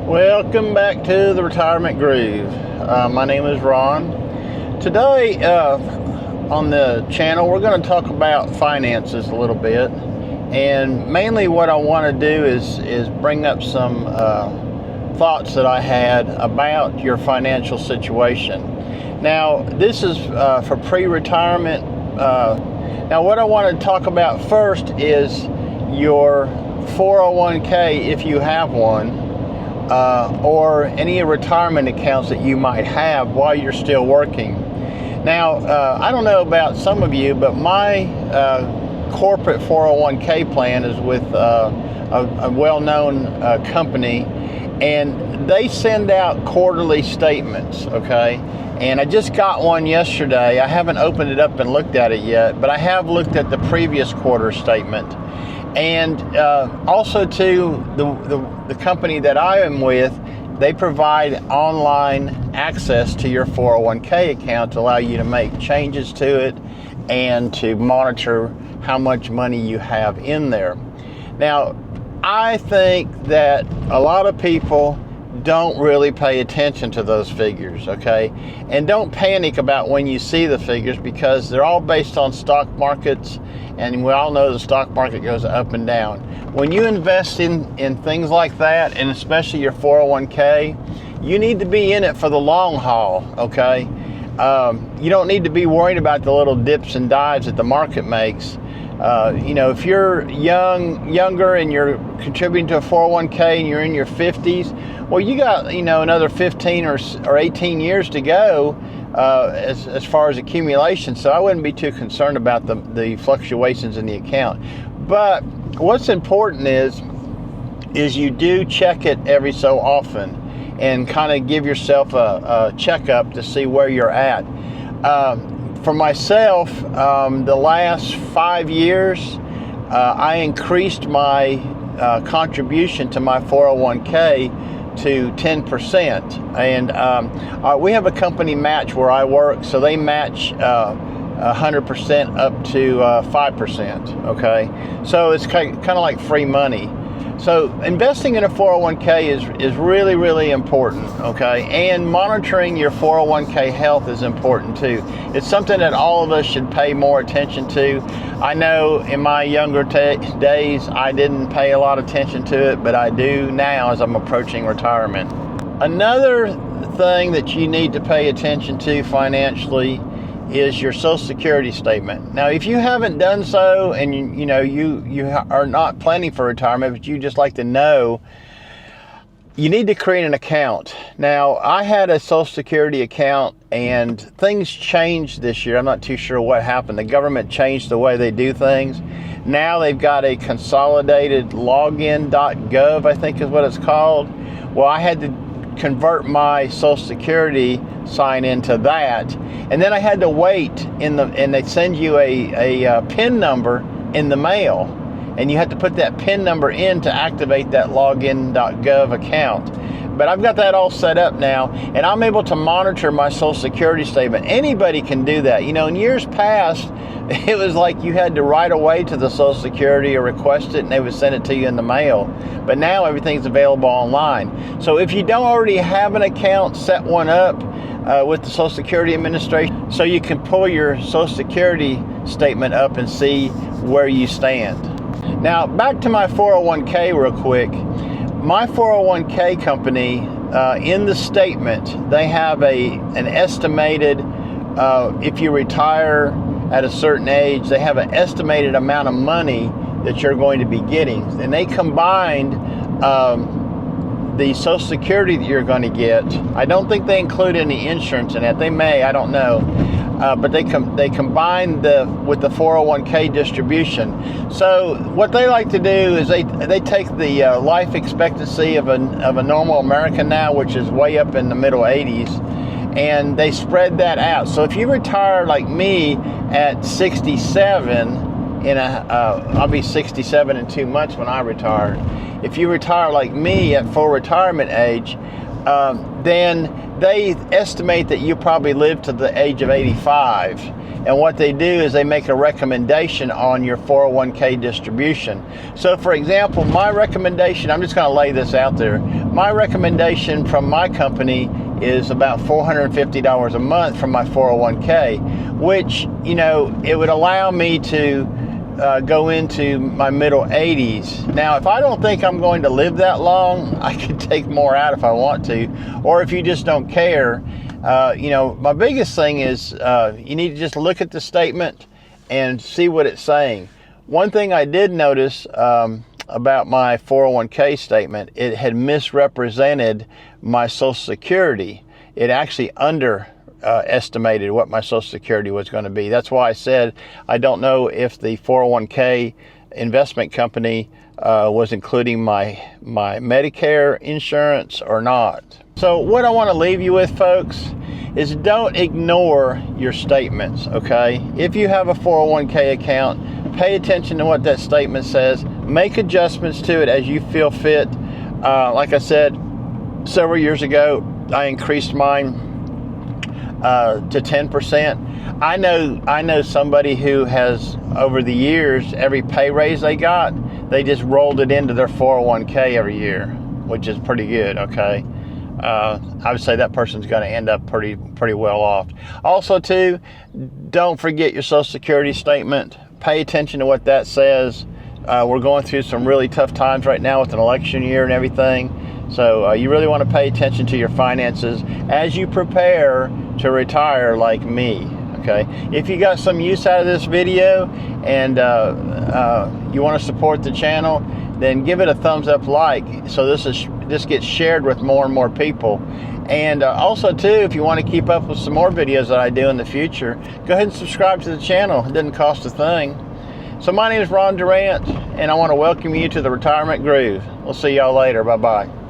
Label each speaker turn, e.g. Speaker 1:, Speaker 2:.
Speaker 1: Welcome back to the Retirement Groove. My name is Ron. Today on the channel we're going to talk about finances a little bit, and mainly what I want to do is bring up some thoughts that I had about your financial situation. Now this is for pre-retirement. Now what I want to talk about first is your 401k if you have one. Or any retirement accounts that you might have while you're still working. Now, I don't know about some of you, but my corporate 401k plan is with a well-known company, and they send out quarterly statements, okay? And I just got one yesterday. I haven't opened it up and looked at it yet, but I have looked at the previous quarter statement. And also too, the company that I am with, they provide online access to your 401k account to allow you to make changes to it and to monitor how much money you have in there. Now, I think that a lot of people don't really pay attention to those figures, okay? And don't panic about when you see the figures, because they're all based on stock markets, and we all know the stock market goes up and down. When you invest in things like that, and especially your 401k, you need to be in it for the long haul, okay? You don't need to be worried about the little dips and dives that the market makes. If you're younger and you're contributing to a 401k and you're in your 50s, well, you got, another 15 or 18 years to go as far as accumulation. So I wouldn't be too concerned about the fluctuations in the account. But what's important is you do check it every so often and kind of give yourself a checkup to see where you're at. For myself, the last 5 years, I increased my contribution to my 401k to 10%. And we have a company match where I work, so they match 100% up to 5%, okay? So it's kind of like free money. So investing in a 401k is really, really important, okay? And monitoring your 401k health is important too. It's something that all of us should pay more attention to. I know in my younger days, I didn't pay a lot of attention to it, but I do now as I'm approaching retirement. Another thing that you need to pay attention to financially is your Social Security statement. Now, if you haven't done so, and you are not planning for retirement, but you just like to know, you need to create an account. Now, I had a Social Security account, and things changed this year. I'm not too sure what happened. The government changed the way they do things. Now they've got a consolidated login.gov, I think is what it's called. Well, I had to convert my Social Security sign into that, and then I had to wait and they send you a PIN number in the mail, and you have to put that PIN number in to activate that login.gov account. But I've got that all set up now, and I'm able to monitor my Social Security statement. Anybody can do that. In years past, it was like you had to write away to the Social Security or request it, and they would send it to you in the mail. But now everything's available online. So if you don't already have an account, set one up with the Social Security Administration, so you can pull your Social Security statement up and see where you stand. Now, back to my 401k real quick. My 401k company, in the statement, they have an estimated, if you retire at a certain age, they have an estimated amount of money that you're going to be getting. And they combined the Social Security that you're going to get. I don't think they include any insurance in it. They may, I don't know. But they combine with the 401k distribution. So what they like to do is they take the life expectancy of a normal American now, which is way up in the middle 80s, and they spread that out. So if you retire like me at 67, I'll be 67 in 2 months when I retire. If you retire like me at full retirement age, then they estimate that you probably live to the age of 85. And what they do is they make a recommendation on your 401k distribution. So for example, my recommendation, I'm just going to lay this out there. My recommendation from my company is about $450 a month from my 401k, which, you know, it would allow me to go into my middle 80s. Now, if I don't think I'm going to live that long, I could take more out if I want to. Or if you just don't care, you know, my biggest thing is you need to just look at the statement and see what it's saying. One thing I did notice about my 401k statement, it had misrepresented my Social Security. It actually estimated what my Social Security was going to be. That's why I said I don't know if the 401k investment company was including my Medicare insurance or not. So what I want to leave you with, folks, is don't ignore your statements, okay? If you have a 401k account, pay attention to what that statement says. Make adjustments to it as you feel fit. Like I said, several years ago, I increased mine to 10%. I know somebody who has, over the years, every pay raise they got, they just rolled it into their 401k every year, which is pretty good, okay? I would say that person's going to end up pretty well off. Also, too, don't forget your Social Security statement. Pay attention to what that says. We're going through some really tough times right now with an election year and everything. So you really want to pay attention to your finances as you prepare to retire like me. Okay. If you got some use out of this video and you want to support the channel, then give it a thumbs up, like, so this gets shared with more and more people. And also too, if you want to keep up with some more videos that I do in the future, go ahead and subscribe to the channel. It doesn't cost a thing. So my name is Ron Durant, and I want to welcome you to the Retirement Groove. We'll see y'all later. Bye-bye.